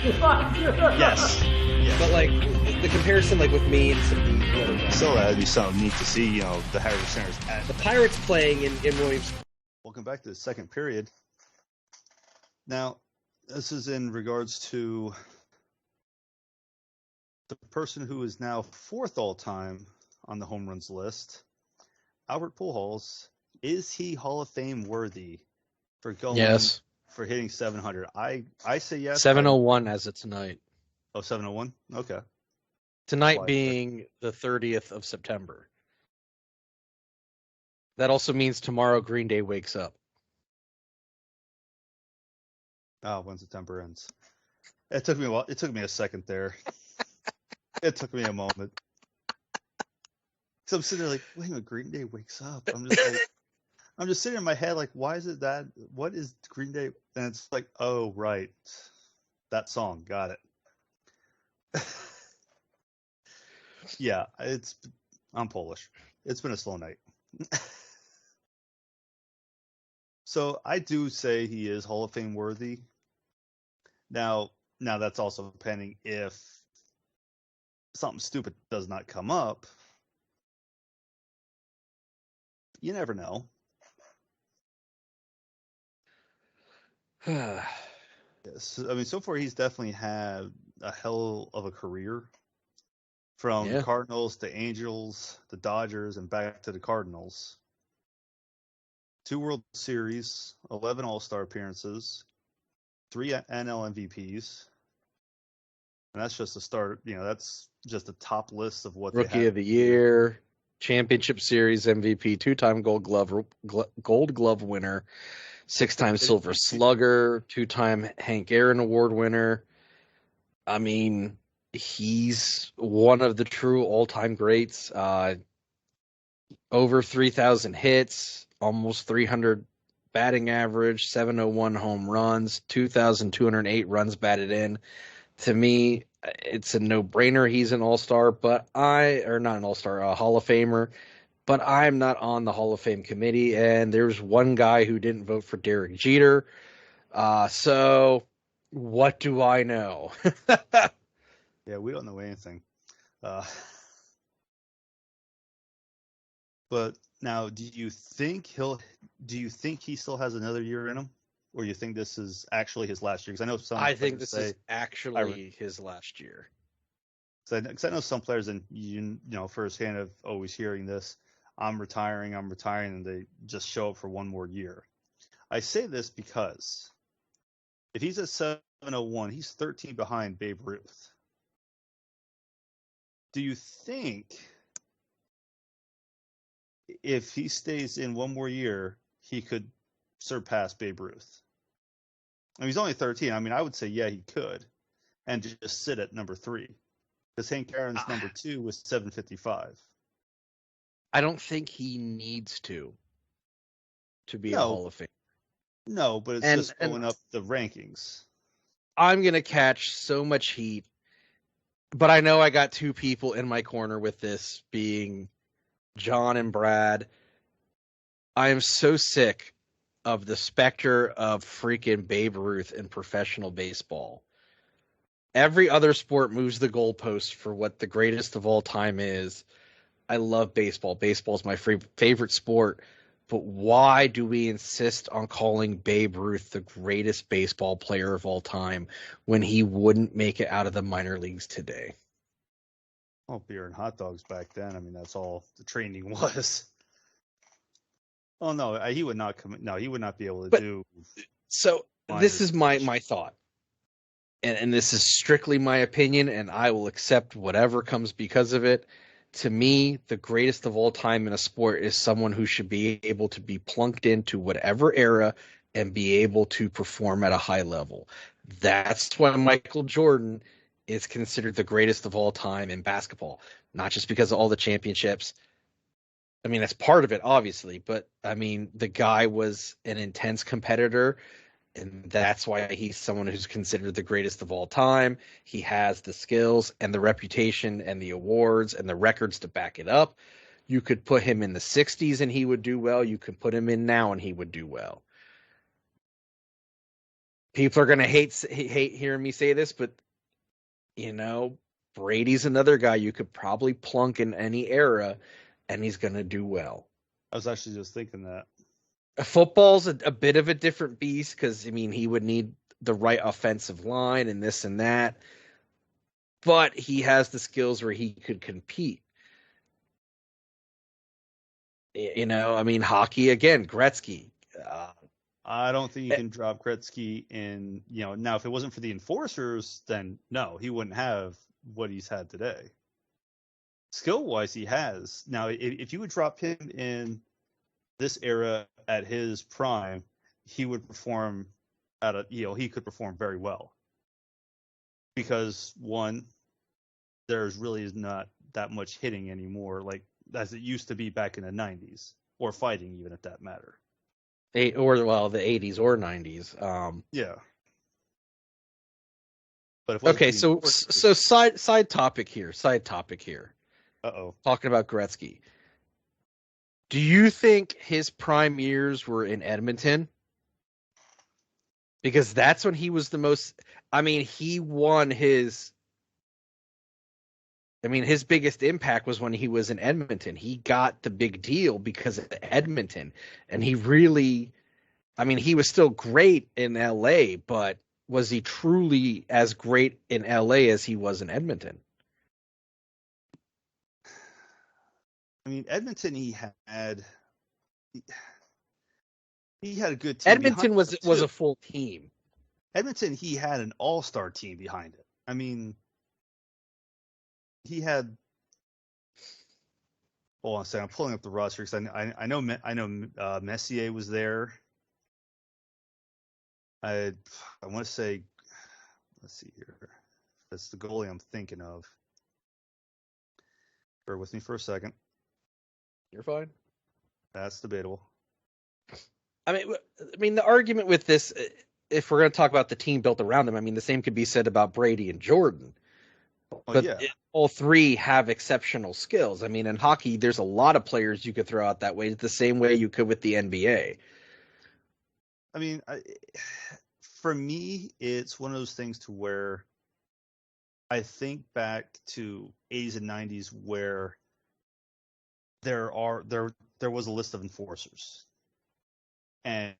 Yes. Yeah. But like the comparison, like with me and some of the other guys. So that'd be something neat to see, the Harvard Centers. The Pirates playing in Williams. Welcome back to the second period. Now, this is in regards to the person who is now fourth all-time on the home runs list, Albert Pujols. Is he Hall of Fame worthy for going? Yes. For hitting 700? I say yes. 701 as of tonight. Oh, 701? Okay. Tonight being the 30th of September. That also means tomorrow Green Day wakes up. Oh, when September ends. It took me a while. It took me a second there. It took me a moment. So I'm sitting there like, wait a minute, Green Day wakes up. I'm just sitting in my head like, why is it that? What is Green Day? And it's like, oh, right. That song. Got it. Yeah, I'm Polish. It's been a slow night. So I do say he is Hall of Fame worthy. Now that's also pending if something stupid does not come up. You never know. Yes, I mean, so far he's definitely had a hell of a career. From the Cardinals to Angels, the Dodgers, and back to the Cardinals. 2 World Series, 11 All-Star appearances, 3 NL MVPs. And that's just a start. That's just the top list of what Rookie of the Year, Championship Series MVP, 2-time Gold Glove winner, 6-time Silver Slugger, 2-time Hank Aaron Award winner. I mean, he's one of the true all-time greats. Over 3,000 hits, almost 300 batting average, 701 home runs, 2,208 runs batted in. To me, it's a no-brainer. He's an all-star, but not an all-star, a Hall of Famer. But I'm not on the Hall of Fame committee, and there's one guy who didn't vote for Derek Jeter. So what do I know? Yeah, we don't know anything. But now, do you think he still has another year in him, or you think this is actually his last year? Because I know some. I think this is actually his last year. Because I know some players, and firsthand of always hearing this, I'm retiring, and they just show up for one more year. I say this because if he's at 701, he's 13 behind Babe Ruth. Do you think if he stays in one more year, he could surpass Babe Ruth? I mean, he's only 13. I mean, I would say, yeah, he could, and just sit at number 3. Because Hank Aaron's number 2 was 755. I don't think he needs to be a Hall of Fame. No, but it's just going up the rankings. I'm going to catch so much heat, but I know I got 2 people in my corner with this, being John and Brad. I am so sick of the specter of freaking Babe Ruth in professional baseball. Every other sport moves the goalposts for what the greatest of all time is. I love baseball. Baseball is my favorite sport. But why do we insist on calling Babe Ruth the greatest baseball player of all time when he wouldn't make it out of the minor leagues today? Oh, beer and hot dogs back then. I mean, that's all the training was. Oh no, he would not come. No, he would not be able to do. So this is my thought, and this is strictly my opinion, and I will accept whatever comes because of it. To me, the greatest of all time in a sport is someone who should be able to be plunked into whatever era and be able to perform at a high level. That's why Michael Jordan is considered the greatest of all time in basketball, not just because of all the championships. I mean, that's part of it, obviously, but I mean, the guy was an intense competitor, and that's why he's someone who's considered the greatest of all time. He has the skills and the reputation and the awards and the records to back it up. You could put him in the 60s and he would do well. You could put him in now and he would do well. People are going to hate hearing me say this, but Brady's another guy you could probably plunk in any era, and he's going to do well. I was actually just thinking that. Football's a bit of a different beast because, he would need the right offensive line and this and that. But he has the skills where he could compete. Hockey, again, Gretzky. I don't think you can drop Gretzky in, now if it wasn't for the enforcers, then no, he wouldn't have what he's had today. Skill-wise, he has. Now, if you would drop him in this era at his prime, he would perform he could perform very well. Because one, there's really not that much hitting anymore, like as it used to be back in the 90s, or fighting even, if that matter. The 80s or 90s. Yeah. But okay, so side topic here. Uh-oh. Talking about Gretzky. Do you think his prime years were in Edmonton? Because that's when he was the most. He won his. His biggest impact was when he was in Edmonton. He got the big deal because of Edmonton. And he really. He was still great in LA, but was he truly as great in LA as he was in Edmonton? Edmonton, he had a good team. Edmonton was a full team. Edmonton, he had an all-star team behind it. He had. Hold on a second. I'm pulling up the roster because I know Messier was there. I want to say, let's see here. That's the goalie I'm thinking of. Bear with me for a second. You're fine. That's debatable. The argument with this, if we're going to talk about the team built around them, the same could be said about Brady and Jordan. But yeah. All three have exceptional skills. In hockey, there's a lot of players you could throw out that way, the same way you could with the NBA. For me, it's one of those things to where I think back to 80s and 90s where there was a list of enforcers, and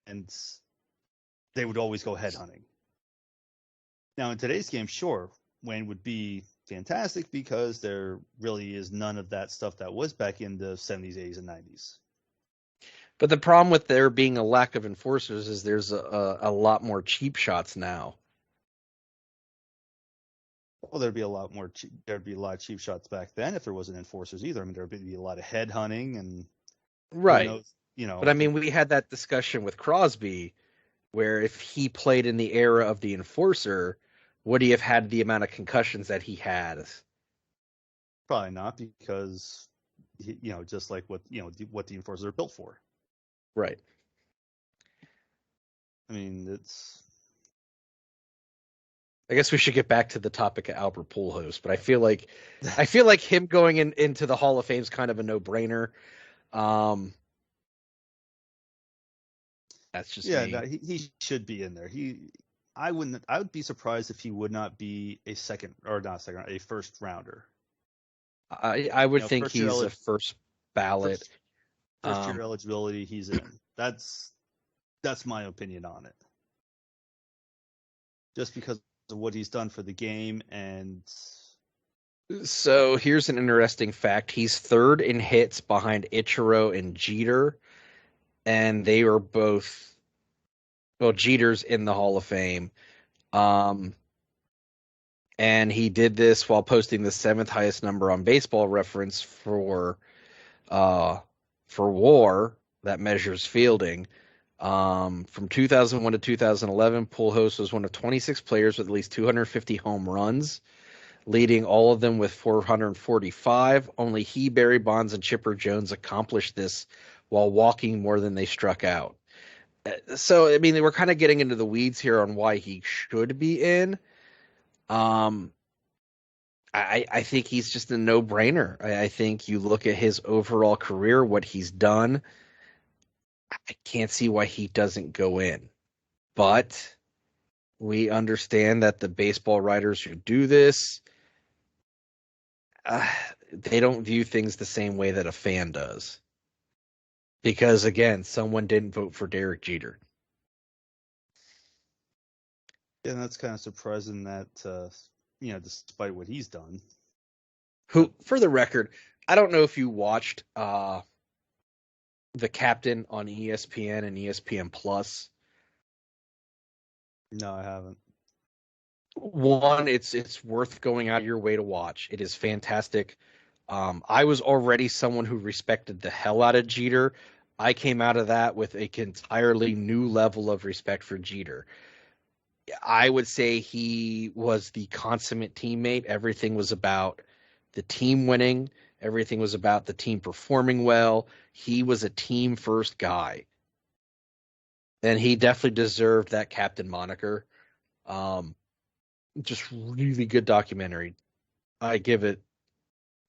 they would always go headhunting. Now in today's game, sure, Wayne would be fantastic because there really is none of that stuff that was back in the 70s, 80s, and 90s. But the problem with there being a lack of enforcers is there's a lot more cheap shots now. Well, there'd be a lot of cheap shots back then if there wasn't enforcers either. There'd be a lot of headhunting and right. But we had that discussion with Crosby, where if he played in the era of the enforcer, would he have had the amount of concussions that he had? Probably not, because just like what the enforcers are built for. Right. It's. I guess we should get back to the topic of Albert Pujols, but I feel like him going into the Hall of Fame is kind of a no-brainer. That's just me. No, he should be in there. I would be surprised if he would not be a first rounder. I would think he's a first ballot. First year eligibility, he's in. That's my opinion on it. Just because of what he's done for the game. And so here's an interesting fact. He's third in hits behind Ichiro and Jeter. And they were both, Jeter's in the Hall of Fame. And he did this while posting the 7th highest number on Baseball Reference for WAR that measures fielding. From 2001 to 2011, Pujols was one of 26 players with at least 250 home runs, leading all of them with 445. Only he, Barry Bonds, and Chipper Jones accomplished this while walking more than they struck out. So, we're kind of getting into the weeds here on why he should be in. I think he's just a no-brainer. I think you look at his overall career, what he's done, I can't see why he doesn't go in. But We understand that the baseball writers who do this, they don't view things the same way that a fan does. Because, again, someone didn't vote for Derek Jeter. Yeah, and that's kind of surprising that, despite what he's done. Who, for the record, I don't know if you watched The Captain on ESPN and ESPN Plus. No, I haven't. One, it's worth going out of your way to watch. It is fantastic. I was already someone who respected the hell out of Jeter. I came out of that with an entirely new level of respect for Jeter. I would say he was the consummate teammate. Everything was about the team winning. Everything was about the team performing well. He was a team first guy. And he definitely deserved that captain moniker. Just really good documentary. I give it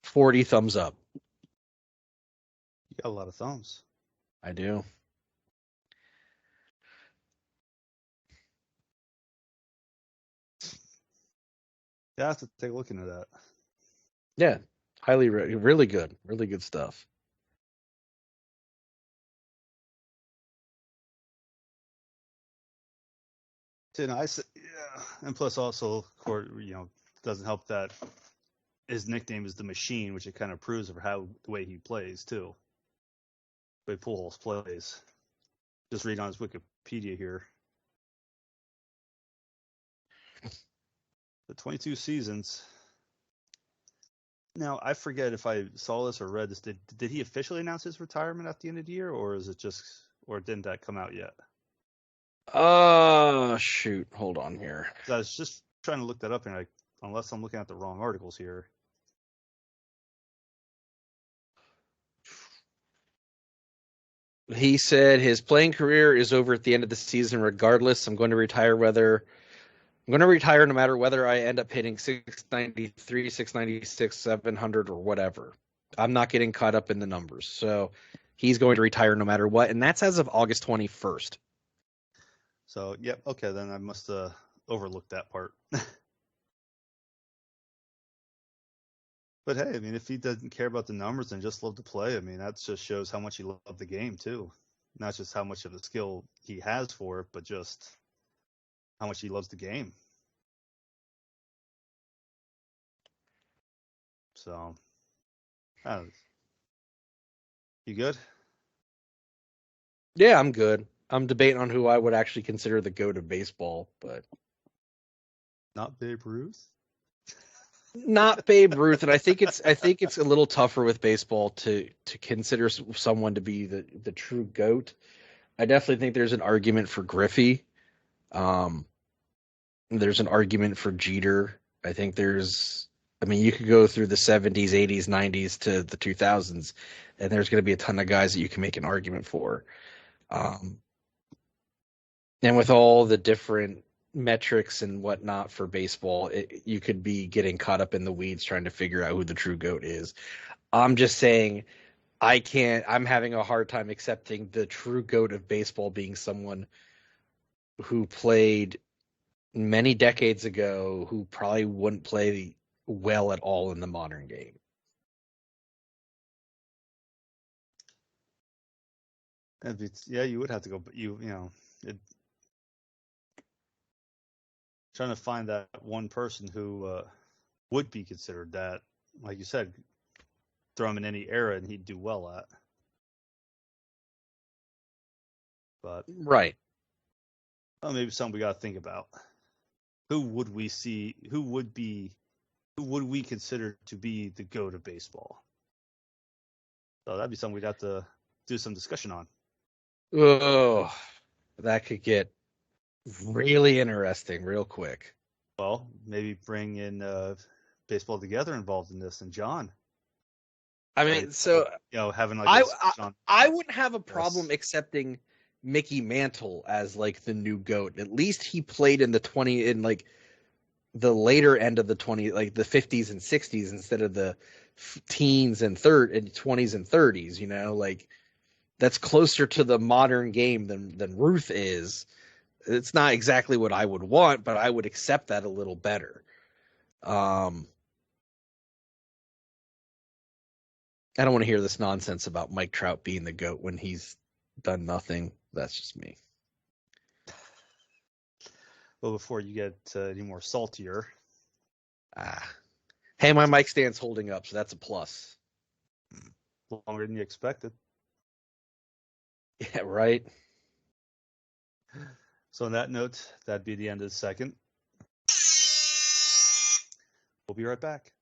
40 thumbs up. You got a lot of thumbs. I do. Yeah, I have to take a look into that. Yeah, highly, really good stuff. And plus also, doesn't help that his nickname is the Machine, which it kind of proves of the way he plays too. The way Pujols plays. Just read on his Wikipedia here. The 22 seasons. Now, I forget if I saw this or read this. Did he officially announce his retirement at the end of the year, or didn't that come out yet? Shoot. Hold on here. I was just trying to look that up, and unless I'm looking at the wrong articles here. He said his playing career is over at the end of the season regardless. I'm going to retire no matter whether I end up hitting 693, 696, 700, or whatever. I'm not getting caught up in the numbers. So he's going to retire no matter what. And that's as of August 21st. So, yep. Okay, then I must have overlooked that part. But hey, I mean, if he doesn't care about the numbers and just love to play, I mean, that just shows how much he loved the game too. Not just how much of the skill he has for it, but just how much he loves the game. So, you good? Yeah, I'm good. I'm debating on who I would actually consider the GOAT of baseball, but not Babe Ruth. Not Babe Ruth, and I think it's a little tougher with baseball to consider someone to be the true GOAT. I definitely think there's an argument for Griffey. There's an argument for Jeter. I think you could go through the 70s, 80s, 90s to the 2000s, and there's going to be a ton of guys that you can make an argument for. And with all the different metrics and whatnot for baseball, you could be getting caught up in the weeds trying to figure out who the true GOAT is. I'm just saying I'm having a hard time accepting the true GOAT of baseball being someone who played many decades ago, who probably wouldn't play well at all in the modern game. Yeah, you would have to go, but trying to find that one person who would be considered that, like you said, throw him in any era and he'd do well at. But right. Well, maybe something we got to think about. Who would we consider to be the GOAT of baseball? So that'd be something we'd have to do some discussion on. Oh, that could get really interesting real quick. Well, maybe bring in Baseball Together involved in this, and John. I mean, so having like I wouldn't have a problem accepting Mickey Mantle as like the new GOAT. At least he played in the later end of the 20, like the 50s and 60s instead of the teens and 20s and 30s. Like that's closer to the modern game than Ruth is. It's not exactly what I would want, but I would accept that a little better. I don't want to hear this nonsense about Mike Trout being the GOAT when he's done nothing. That's just me. Well, before you get any more saltier. Hey, my mic stand's holding up, so that's a plus. Longer than you expected. Yeah, right. So on that note, that'd be the end of the second. We'll be right back.